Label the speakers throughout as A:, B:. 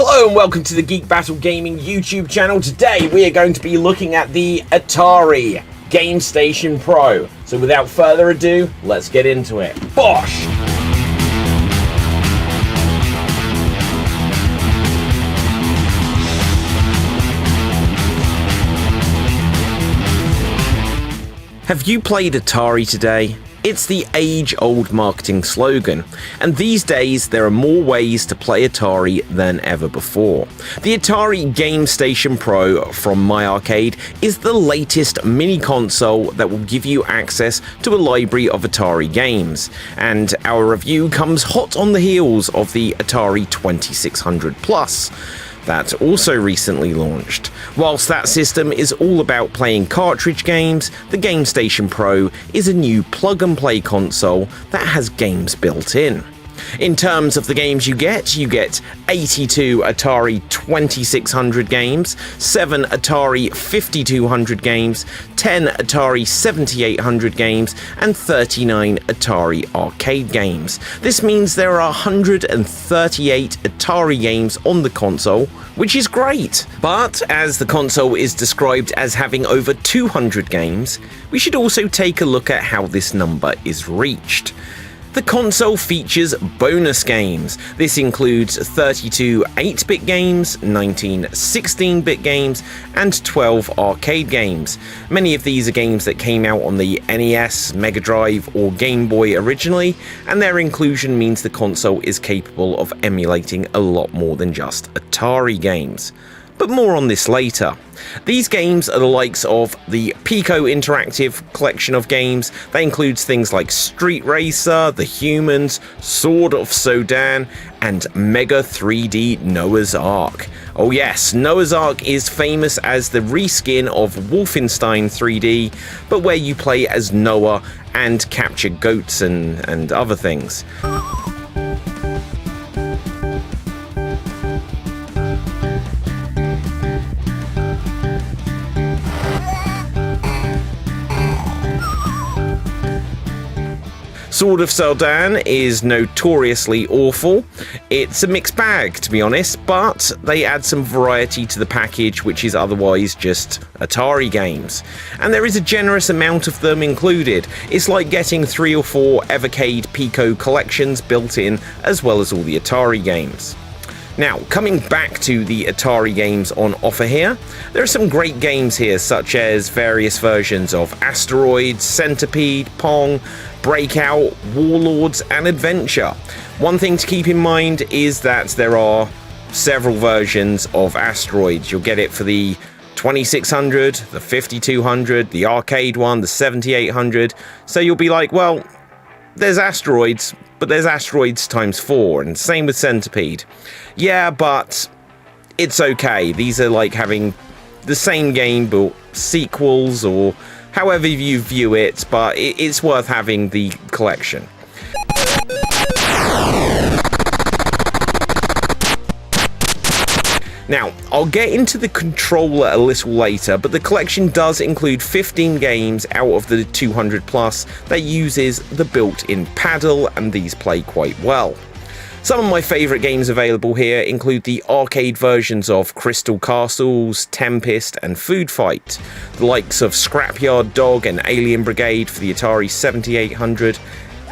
A: Hello and welcome to the Geek Battle Gaming YouTube channel. Today we are going to be looking at the Atari Gamestation Pro. So without further ado, let's get into it. Bosh! Have you played Atari today? It's the age-old marketing slogan, and these days there are more ways to play Atari than ever before. The Atari Gamestation Pro from My Arcade is the latest mini console that will give you access to a library of Atari games, and our review comes hot on the heels of the Atari 2600 Plus. That also recently launched. Whilst that system is all about playing cartridge games, the Gamestation Pro is a new plug-and-play console that has games built in. In terms of the games you get 82 Atari 2600 games, 7 Atari 5200 games, 10 Atari 7800 games, and 39 Atari arcade games. This means there are 138 Atari games on the console, which is great. But as the console is described as having over 200 games, we should also take a look at how this number is reached. The console features bonus games. This includes 32 8-bit games, 19 16-bit games, and 12 arcade games. Many of these are games that came out on the NES, Mega Drive, or Game Boy originally, and their inclusion means the console is capable of emulating a lot more than just Atari games. But more on this later. These games are the likes of the Pico Interactive collection of games. That includes things like Street Racer, The Humans, Sword of Sodan, and Mega 3D Noah's Ark. Oh yes, Noah's Ark is famous as the reskin of Wolfenstein 3D, but where you play as Noah and capture goats and other things. Sword of Sodan is notoriously awful. It's a mixed bag, to be honest, but they add some variety to the package, which is otherwise just Atari games. And there is a generous amount of them included. It's like getting 3 or 4 Evercade Pico collections built in, as well as all the Atari games. Now, coming back to the Atari games on offer here, there are some great games here, such as various versions of Asteroids, Centipede, Pong, Breakout, Warlords, and Adventure. One thing to keep in mind is that there are several versions of Asteroids. You'll get it for the 2600, the 5200, the arcade one, the 7800. So you'll be like, well, there's Asteroids, but there's Asteroids times 4, and same with Centipede. Yeah, but it's okay. These are like having the same game, but sequels, or however you view it, but it's worth having the collection. Now, I'll get into the controller a little later, but the collection does include 15 games out of the 200 plus that uses the built-in paddle, and these play quite well. Some of my favourite games available here include the arcade versions of Crystal Castles, Tempest, and Food Fight, the likes of Scrapyard Dog and Alien Brigade for the Atari 7800,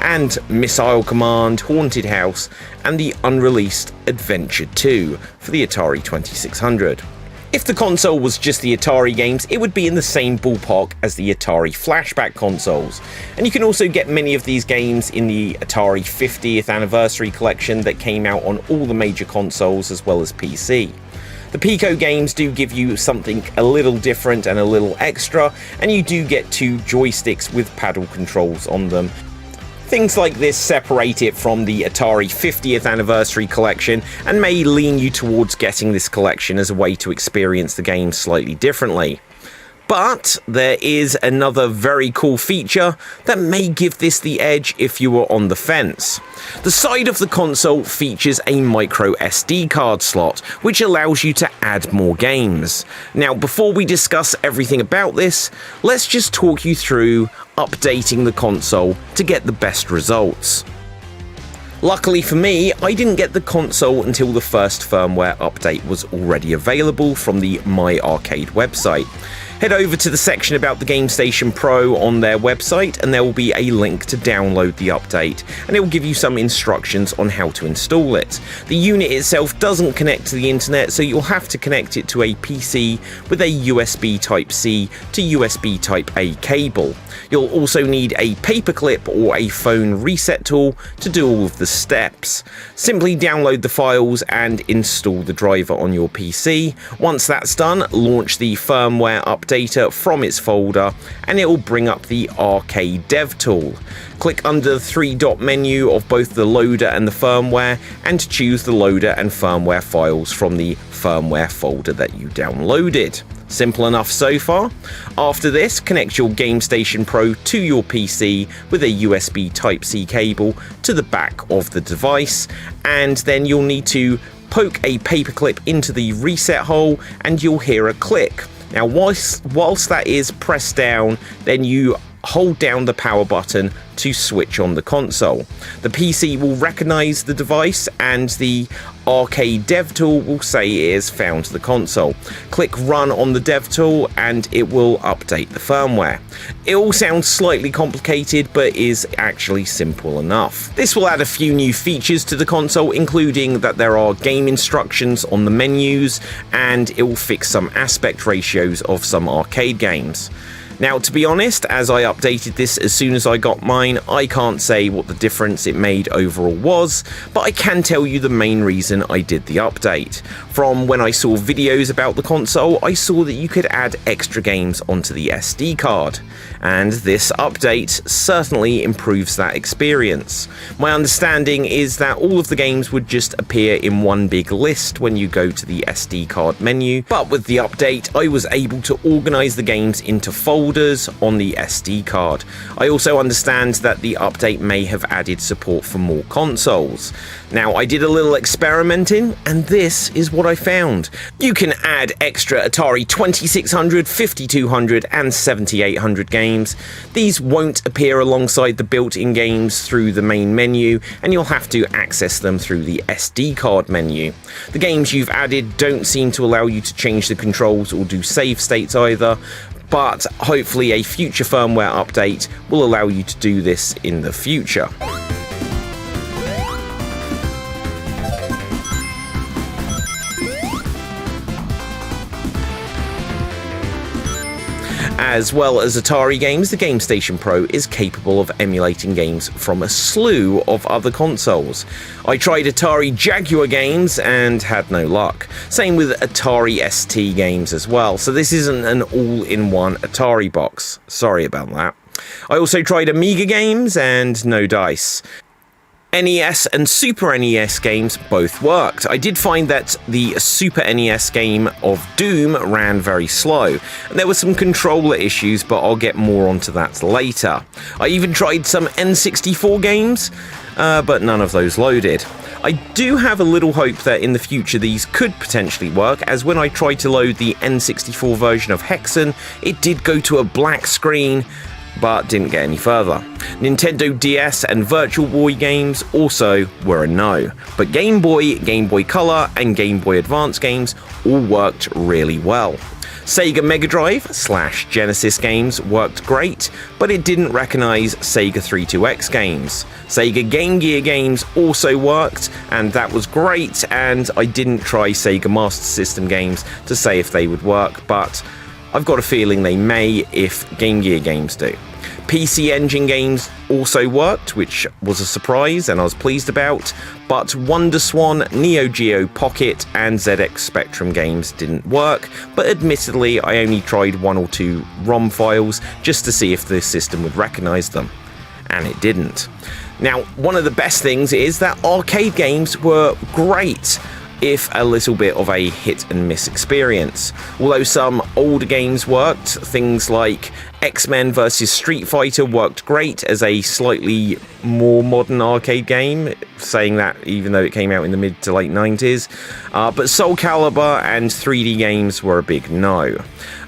A: and Missile Command, Haunted House, and the unreleased Adventure 2 for the Atari 2600. If the console was just the Atari games, it would be in the same ballpark as the Atari flashback consoles. And you can also get many of these games in the Atari 50th anniversary collection that came out on all the major consoles as well as PC. The Pico games do give you something a little different and a little extra, and you do get 2 joysticks with paddle controls on them. Things like this separate it from the Atari 50th anniversary collection and may lean you towards getting this collection as a way to experience the game slightly differently. But there is another very cool feature that may give this the edge if you were on the fence. The side of the console features a micro SD card slot, which allows you to add more games. Now, before we discuss everything about this, let's just talk you through updating the console to get the best results. Luckily for me, I didn't get the console until the first firmware update was already available from the My Arcade website. Head over to the section about the Gamestation Pro on their website and there will be a link to download the update, and it will give you some instructions on how to install it. The unit itself doesn't connect to the internet, so you'll have to connect it to a PC with a USB Type-C to USB Type-A cable. You'll also need a paperclip or a phone reset tool to do all of the steps. Simply download the files and install the driver on your PC. Once that's done, launch the firmware update from its folder and it will bring up the Arcade Dev tool. Click under the three-dot menu of both the loader and the firmware and choose the loader and firmware files from the firmware folder that you downloaded. Simple enough so far. After this, connect your Gamestation Pro to your PC with a USB Type-C cable to the back of the device, and then you'll need to poke a paperclip into the reset hole and you'll hear a click. Now whilst that is pressed down, then you hold down the power button to switch on the console. The PC will recognize the device and the Arcade Dev tool will say it is found the console. Click Run on the Dev tool and it will update the firmware. It all sounds slightly complicated but is actually simple enough. This will add a few new features to the console, including that there are game instructions on the menus and it will fix some aspect ratios of some arcade games. Now, to be honest, as I updated this as soon as I got mine, I can't say what the difference it made overall was, but I can tell you the main reason I did the update. From when I saw videos about the console, I saw that you could add extra games onto the SD card, and this update certainly improves that experience. My understanding is that all of the games would just appear in one big list when you go to the SD card menu, but with the update, I was able to organize the games into folders on the SD card. I also understand that the update may have added support for more consoles. Now, I did a little experimenting and this is what I found. You can add extra Atari 2600, 5200 and 7800 games. These won't appear alongside the built-in games through the main menu and you'll have to access them through the SD card menu. The games you've added don't seem to allow you to change the controls or do save states either, but hopefully a future firmware update will allow you to do this in the future. As well as Atari games, the Gamestation Pro is capable of emulating games from a slew of other consoles. I tried Atari Jaguar games and had no luck. Same with Atari ST games as well, so this isn't an all-in-one Atari box. Sorry about that. I also tried Amiga games and no dice. NES and Super NES games both worked. I did find that the Super NES game of Doom ran very slow, and there were some controller issues, but I'll get more onto that later. I even tried some N64 games, but none of those loaded. I do have a little hope that in the future these could potentially work, as when I tried to load the N64 version of Hexen, it did go to a black screen, but didn't get any further. Nintendo DS and Virtual Boy games also were a no, but Game Boy, Game Boy Color and Game Boy Advance games all worked really well. Sega Mega Drive / Genesis games worked great, but it didn't recognize Sega 32X games. Sega Game Gear games also worked, and that was great, and I didn't try Sega Master System games to say if they would work, but I've got a feeling they may if Game Gear games do. PC Engine games also worked, which was a surprise and I was pleased about, but WonderSwan, Neo Geo Pocket and ZX Spectrum games didn't work, but admittedly I only tried 1 or 2 ROM files just to see if the system would recognise them, and it didn't. Now, one of the best things is that arcade games were great, if a little bit of a hit and miss experience. Although some older games worked, things like X-Men vs Street Fighter worked great as a slightly more modern arcade game, saying that even though it came out in the mid to late 90s. But Soul Calibur and 3D games were a big no.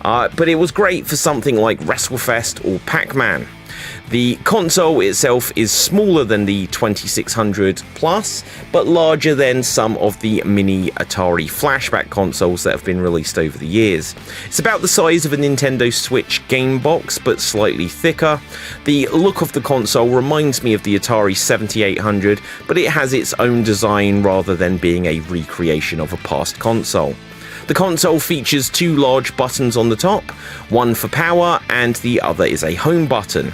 A: But it was great for something like WrestleFest or Pac-Man. The console itself is smaller than the 2600 Plus, but larger than some of the mini Atari flashback consoles that have been released over the years. It's about the size of a Nintendo Switch game box, but slightly thicker. The look of the console reminds me of the Atari 7800, but it has its own design rather than being a recreation of a past console. The console features two large buttons on the top, one for power and the other is a home button.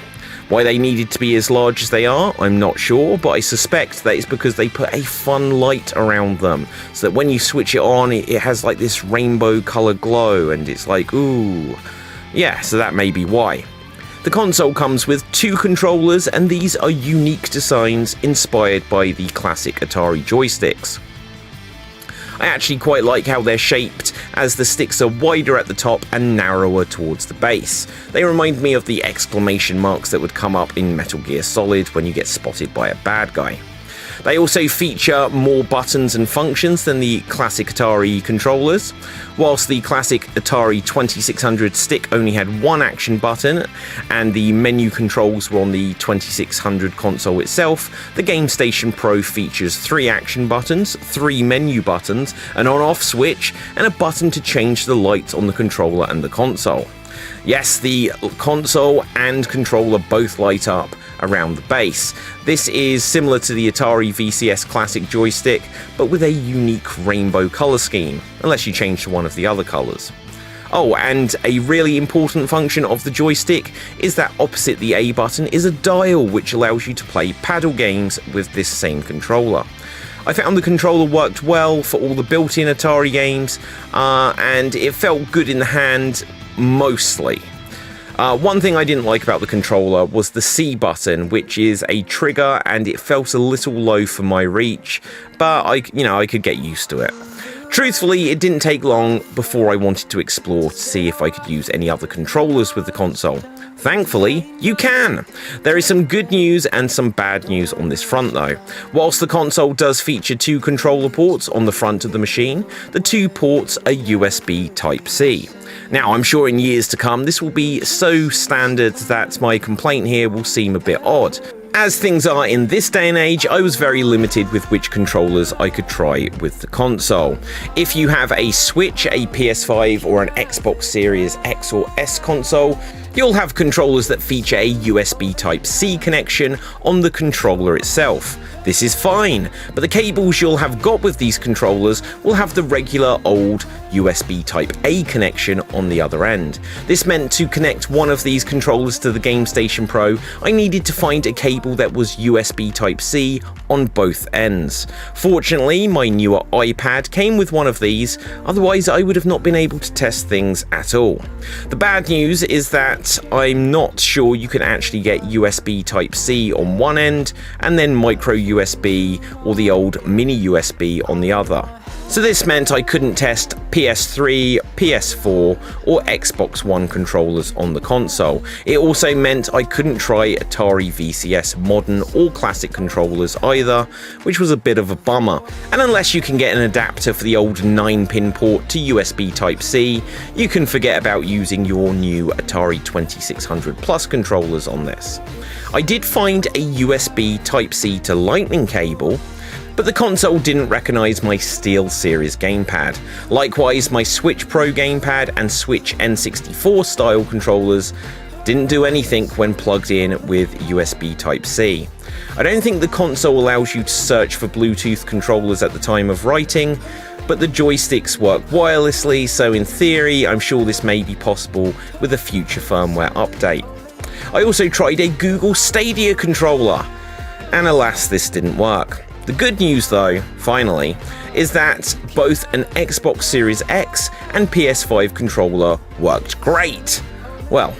A: Why they needed to be as large as they are, I'm not sure, but I suspect that it's because they put a fun light around them, so that when you switch it on, it has like this rainbow colour glow, and it's like, ooh. Yeah, so that may be why. The console comes with two controllers, and these are unique designs inspired by the classic Atari joysticks. I actually quite like how they're shaped, as the sticks are wider at the top and narrower towards the base. They remind me of the exclamation marks that would come up in Metal Gear Solid when you get spotted by a bad guy. They also feature more buttons and functions than the classic Atari controllers. Whilst the classic Atari 2600 stick only had one action button, and the menu controls were on the 2600 console itself, the Gamestation Pro features 3 action buttons, 3 menu buttons, an on-off switch, and a button to change the lights on the controller and the console. Yes, the console and controller both light up around the base. This is similar to the Atari VCS Classic joystick, but with a unique rainbow colour scheme, unless you change to one of the other colours. Oh, and a really important function of the joystick is that opposite the A button is a dial which allows you to play paddle games with this same controller. I found the controller worked well for all the built-in Atari games, and it felt good in the hand mostly. One thing I didn't like about the controller was the C button, which is a trigger, and it felt a little low for my reach, but I could get used to it. Truthfully, it didn't take long before I wanted to explore to see if I could use any other controllers with the console. Thankfully, you can! There is some good news and some bad news on this front though. Whilst the console does feature 2 controller ports on the front of the machine, the 2 ports are USB Type-C. Now, I'm sure in years to come this will be so standard that my complaint here will seem a bit odd. As things are in this day and age, I was very limited with which controllers I could try with the console. If you have a Switch, a PS5 or an Xbox Series X or S console, you'll have controllers that feature a USB Type-C connection on the controller itself. This is fine, but the cables you'll have got with these controllers will have the regular old USB Type-A connection on the other end. This meant to connect one of these controllers to the Gamestation Pro, I needed to find a cable that was USB Type-C on both ends. Fortunately, my newer iPad came with one of these, otherwise I would have not been able to test things at all. The bad news is that I'm not sure you can actually get USB Type-C on one end and then micro USB or the old mini USB on the other. So this meant I couldn't test PS3, PS4 or Xbox One controllers on the console. It also meant I couldn't try Atari VCS modern or classic controllers either, which was a bit of a bummer. And unless you can get an adapter for the old 9-pin port to USB Type-C, you can forget about using your new Atari 2600 Plus controllers on this. I did find a USB Type-C to Lightning cable, but the console didn't recognise my SteelSeries gamepad. Likewise, my Switch Pro gamepad and Switch N64 style controllers didn't do anything when plugged in with USB Type-C. I don't think the console allows you to search for Bluetooth controllers at the time of writing, but the joysticks work wirelessly, so in theory, I'm sure this may be possible with a future firmware update. I also tried a Google Stadia controller, and alas, this didn't work. The good news though, finally, is that both an Xbox Series X and PS5 controller worked great. Well,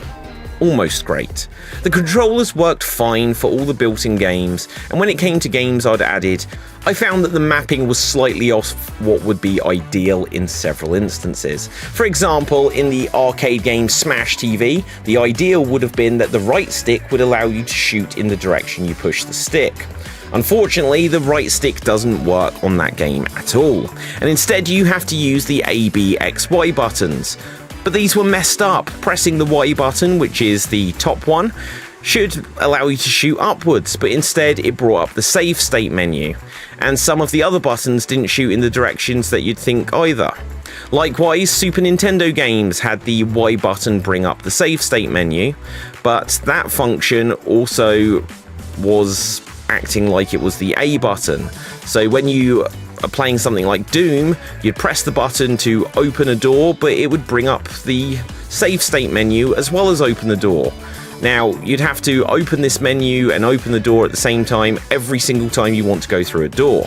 A: almost great. The controllers worked fine for all the built-in games, and when it came to games I'd added, I found that the mapping was slightly off what would be ideal in several instances. For example, in the arcade game Smash TV, the ideal would have been that the right stick would allow you to shoot in the direction you push the stick. Unfortunately, the right stick doesn't work on that game at all, and instead you have to use the A, B, X, Y buttons. But these were messed up. Pressing the Y button, which is the top one, should allow you to shoot upwards, but instead it brought up the save state menu, and some of the other buttons didn't shoot in the directions that you'd think either. Likewise, Super Nintendo games had the Y button bring up the save state menu, but that function also was acting like it was the A button. So when you are playing something like Doom, you'd press the button to open a door, but it would bring up the save state menu as well as open the door. Now, you'd have to open this menu and open the door at the same time every single time you want to go through a door.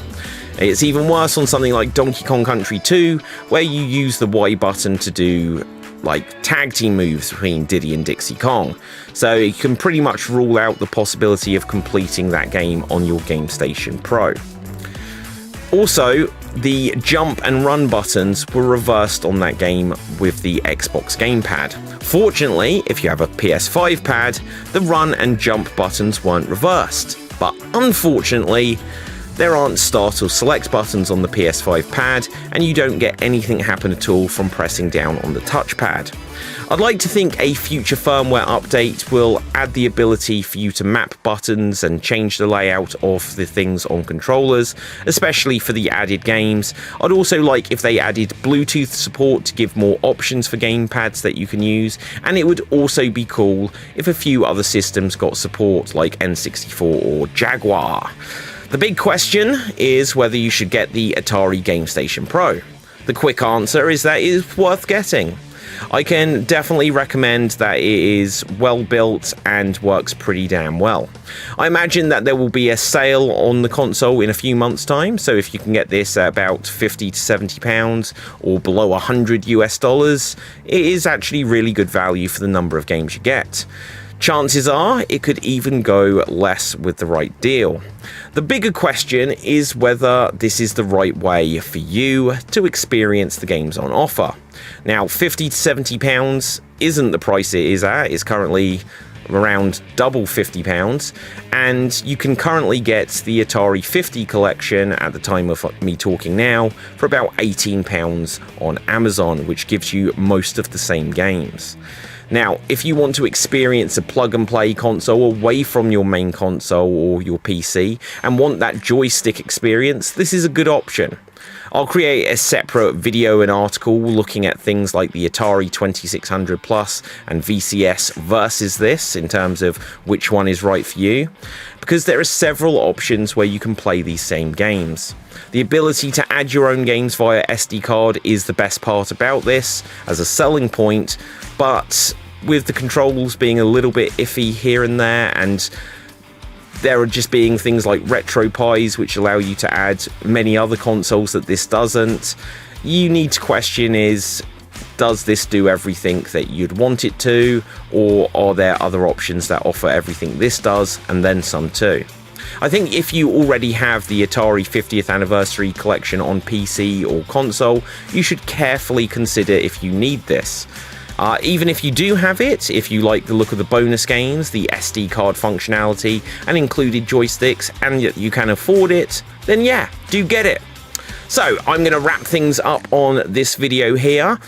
A: It's even worse on something like Donkey Kong Country 2, where you use the Y button to do like tag team moves between Diddy and Dixie Kong. So you can pretty much rule out the possibility of completing that game on your GameStation Pro. Also, the jump and run buttons were reversed on that game with the Xbox gamepad. Fortunately, if you have a PS5 pad, the run and jump buttons weren't reversed. But unfortunately, there aren't start or select buttons on the PS5 pad, and you don't get anything happen at all from pressing down on the touchpad. I'd like to think a future firmware update will add the ability for you to map buttons and change the layout of the things on controllers, especially for the added games. I'd also like if they added Bluetooth support to give more options for gamepads that you can use, and it would also be cool if a few other systems got support like N64 or Jaguar. The big question is whether you should get the Atari Gamestation Pro. The quick answer is that it is worth getting. I can definitely recommend that it is well built and works pretty damn well. I imagine that there will be a sale on the console in a few months' time, so if you can get this at about £50 to £70 or below $100 US, it is actually really good value for the number of games you get. Chances are it could even go less with the right deal. The bigger question is whether this is the right way for you to experience the games on offer. Now, £50 to £70 isn't the price it is at. It's currently around double £50, and you can currently get the Atari 50 collection at the time of me talking now for about £18 on Amazon, which gives you most of the same games. Now, if you want to experience a plug-and-play console away from your main console or your PC and want that joystick experience, this is a good option. I'll create a separate video and article looking at things like the Atari 2600 Plus and VCS versus this in terms of which one is right for you, because there are several options where you can play these same games. The ability to add your own games via SD card is the best part about this as a selling point, but with the controls being a little bit iffy here and there, and there are just being things like RetroPies which allow you to add many other consoles that this doesn't, you need to question is, does this do everything that you'd want it to, or are there other options that offer everything this does and then some too? I think if you already have the Atari 50th Anniversary Collection on PC or console, you should carefully consider if you need this. Even if you do have it, if you like the look of the bonus games, the SD card functionality, and included joysticks, and you can afford it, then yeah, do get it. So, I'm going to wrap things up on this video here.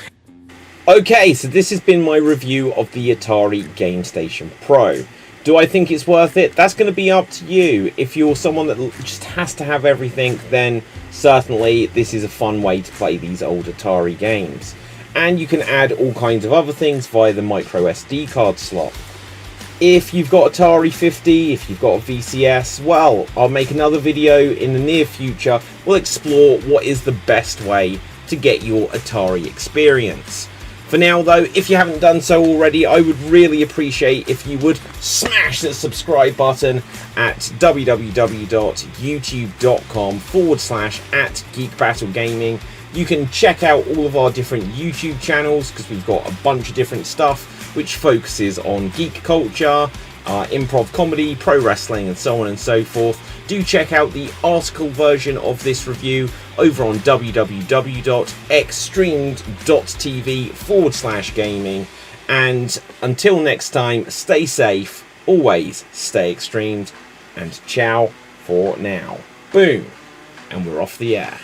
A: Okay, so this has been my review of the Atari Gamestation Pro. Do I think it's worth it? That's going to be up to you. If you're someone that just has to have everything, then certainly this is a fun way to play these old Atari games. And you can add all kinds of other things via the micro SD card slot. If you've got Atari 50, if you've got a VCS, well, I'll make another video in the near future. We'll explore what is the best way to get your Atari experience. For now though, if you haven't done so already, I would really appreciate if you would smash the subscribe button at www.youtube.com/@GeekBattleGaming. You can check out all of our different YouTube channels because we've got a bunch of different stuff which focuses on geek culture, improv comedy, pro wrestling, and so on and so forth. Do check out the article version of this review over on www.extremed.tv/gaming. And until next time, stay safe, always stay extremed, and ciao for now. Boom. And we're off the air.